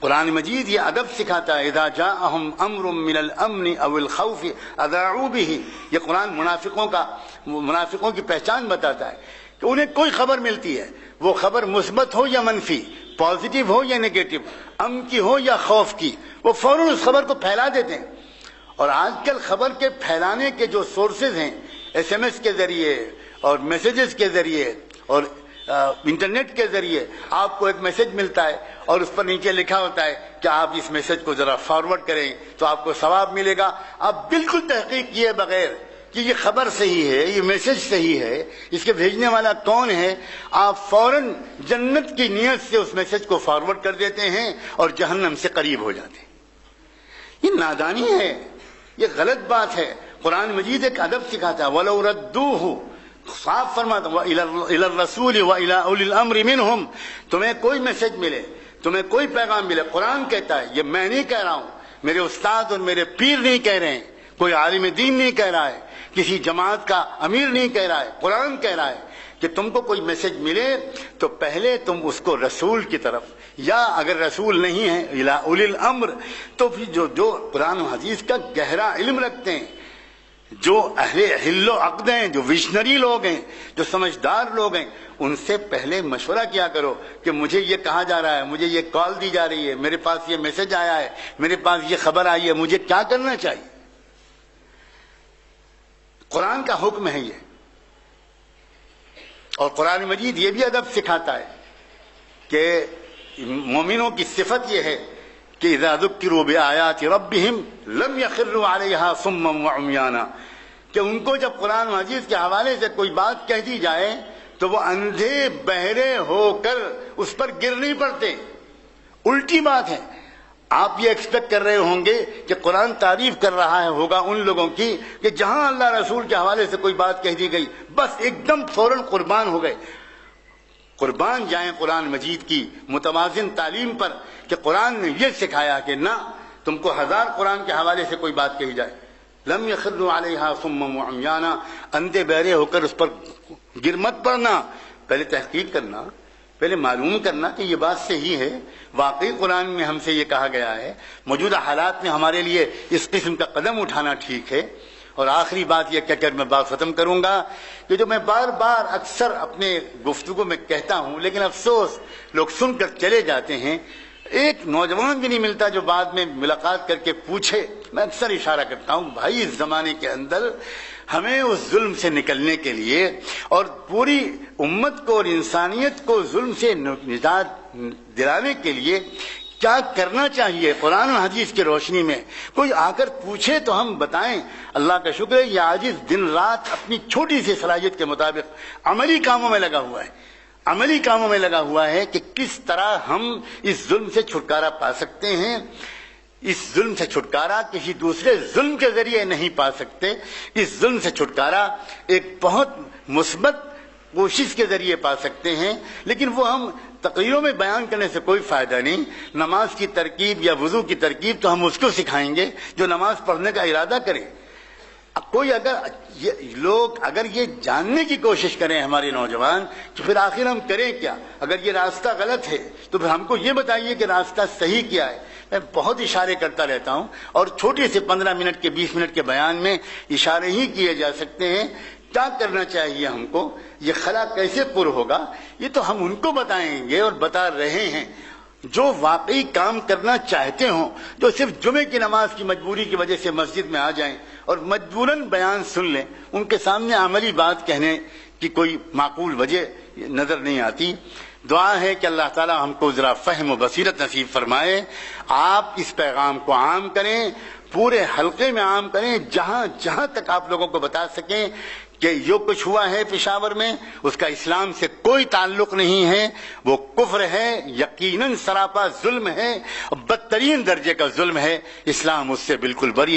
قرآن مجید یہ ادب سکھاتا ہے، اذا جاءہم امر من الامن او الخوف اذاعوا به، یہ قرآن منافقوں کی پہچان بتاتا ہے کہ انہیں کوئی خبر ملتی ہے، وہ خبر مثبت ہو یا منفی، پازیٹیو ہو یا نیگیٹو، امن کی ہو یا خوف کی، وہ فوراً اس خبر کو پھیلا دیتے ہیں۔ اور آج کل خبر کے پھیلانے کے جو سورسز ہیں، ایس ایم ایس کے ذریعے اور میسیجز کے ذریعے اور انٹرنیٹ کے ذریعے آپ کو ایک میسج ملتا ہے اور اس پر نیچے لکھا ہوتا ہے کہ آپ اس میسج کو ذرا فارورڈ کریں تو آپ کو ثواب ملے گا۔ آپ بالکل تحقیق کیے بغیر کہ یہ خبر صحیح ہے، یہ میسج صحیح ہے، اس کے بھیجنے والا کون ہے، آپ فوراً جنت کی نیت سے اس میسج کو فارورڈ کر دیتے ہیں اور جہنم سے قریب ہو جاتے ہیں۔ یہ نادانی ہے، یہ غلط بات ہے۔ قرآن مجید ایک ادب سکھاتا ہے، وَلَوْ رَدُّوهُ، صاف فرماتا وَإِلَى الرَّسُولِ وَإِلَى أُولِي الْأَمْرِ مِنْهُمْ، تمہیں کوئی میسج ملے، تمہیں کوئی پیغام ملے، قرآن کہتا ہے، یہ میں نہیں کہہ رہا ہوں، میرے استاد اور میرے پیر نہیں کہہ رہے ہیں، کوئی عالم دین نہیں کہہ رہا ہے، کسی جماعت کا امیر نہیں کہہ رہا ہے، قرآن کہہ رہا ہے کہ تم کو کوئی میسج ملے تو پہلے تم اس کو رسول کی طرف، یا اگر رسول نہیں ہے اِلَى أُولِي الْأَمْرِ، تو پھر جو قرآن و حدیث کا گہرا علم رکھتے ہیں، جو اہل حل و عقد ہیں، جو ویژنری لوگ ہیں، جو سمجھدار لوگ ہیں، ان سے پہلے مشورہ کیا کرو کہ مجھے یہ کہا جا رہا ہے، مجھے یہ کال دی جا رہی ہے، میرے پاس یہ میسج آیا ہے، میرے پاس یہ خبر آئی ہے، مجھے کیا کرنا چاہیے۔ قرآن کا حکم ہے یہ، اور قرآن مجید یہ بھی ادب سکھاتا ہے کہ مومنوں کی صفت یہ ہے کہ اذا ذکروا بآیات ربہم لم یخروا علیہا صما وعمیانا، کہ ان کو جب قرآن و حدیث کے حوالے سے کوئی بات کہہ دی جائے تو وہ اندھے بہرے ہو کر اس پر گر نہیں پڑتے۔ الٹی بات ہے، آپ یہ ایکسپیکٹ کر رہے ہوں گے کہ قرآن تعریف کر رہا ہے ہوگا ان لوگوں کی کہ جہاں اللہ رسول کے حوالے سے کوئی بات کہہ دی گئی بس ایک دم فوراً قربان ہو گئے۔ قربان جائیں قرآن مجید کی متوازن تعلیم پر کہ قرآن نے یہ سکھایا کہ نہ، تم کو ہزار قرآن کے حوالے سے کوئی بات کہی جائے، لم یخروا علیہا صما وعمیانا، اندھے بہرے ہو کر اس پر گر مت پڑنا، پہلے تحقیق کرنا، پہلے معلوم کرنا کہ یہ بات صحیح ہے، واقعی قرآن میں ہم سے یہ کہا گیا ہے، موجودہ حالات میں ہمارے لیے اس قسم کا قدم اٹھانا ٹھیک ہے۔ اور آخری بات یہ کہہ کر میں بات ختم کروں گا کہ جو میں بار بار اکثر اپنے گفتگو میں کہتا ہوں لیکن افسوس لوگ سن کر چلے جاتے ہیں، ایک نوجوان بھی نہیں ملتا جو بعد میں ملاقات کر کے پوچھے۔ میں اکثر اشارہ کرتا ہوں، بھائی اس زمانے کے اندر ہمیں اس ظلم سے نکلنے کے لیے اور پوری امت کو اور انسانیت کو ظلم سے نجات دلانے کے لیے کیا کرنا چاہیے قرآن و حدیث کی روشنی میں کوئی آ کر پوچھے تو ہم بتائیں۔ اللہ کا شکر ہے یہ عاجز دن رات اپنی چھوٹی سی صلاحیت کے مطابق عملی کاموں میں لگا ہوا ہے، عملی کاموں میں لگا ہوا ہے کہ کس طرح ہم اس ظلم سے چھٹکارا پا سکتے ہیں۔ اس ظلم سے چھٹکارا کسی دوسرے ظلم کے ذریعے نہیں پا سکتے، اس ظلم سے چھٹکارا ایک بہت مثبت کوشش کے ذریعے پا سکتے ہیں، لیکن وہ ہم تقریروں میں بیان کرنے سے کوئی فائدہ نہیں۔ نماز کی ترکیب یا وضو کی ترکیب تو ہم اس کو سکھائیں گے جو نماز پڑھنے کا ارادہ کرے۔ کوئی اگر یہ جاننے کی کوشش کریں ہمارے نوجوان تو پھر آخر ہم کریں کیا؟ اگر یہ راستہ غلط ہے تو پھر ہم کو یہ بتائیے کہ راستہ صحیح کیا ہے۔ میں بہت اشارے کرتا رہتا ہوں اور چھوٹے سے 15 منٹ کے 20 منٹ کے بیان میں اشارے ہی کیے جا سکتے ہیں۔ کیا کرنا چاہیے ہم کو، یہ خلا کیسے پر ہوگا، یہ تو ہم ان کو بتائیں گے اور بتا رہے ہیں۔ جو واقعی کام کرنا چاہتے ہوں، جو صرف جمعے کی نماز کی مجبوری کی وجہ سے مسجد میں آ جائیں اور مجبوراً بیان سن لیں، ان کے سامنے عملی بات کہنے کی کوئی معقول وجہ نظر نہیں آتی۔ دعا ہے کہ اللہ تعالی ہم کو ذرا فہم و بصیرت نصیب فرمائے۔ آپ اس پیغام کو عام کریں، پورے حلقے میں عام کریں، جہاں جہاں تک آپ لوگوں کو بتا سکیں کہ جو کچھ ہوا ہے پشاور میں اس کا اسلام سے کوئی تعلق نہیں ہے، وہ کفر ہے، یقیناً سراپا ظلم ہے، بدترین درجے کا ظلم ہے، اسلام اس سے بالکل بری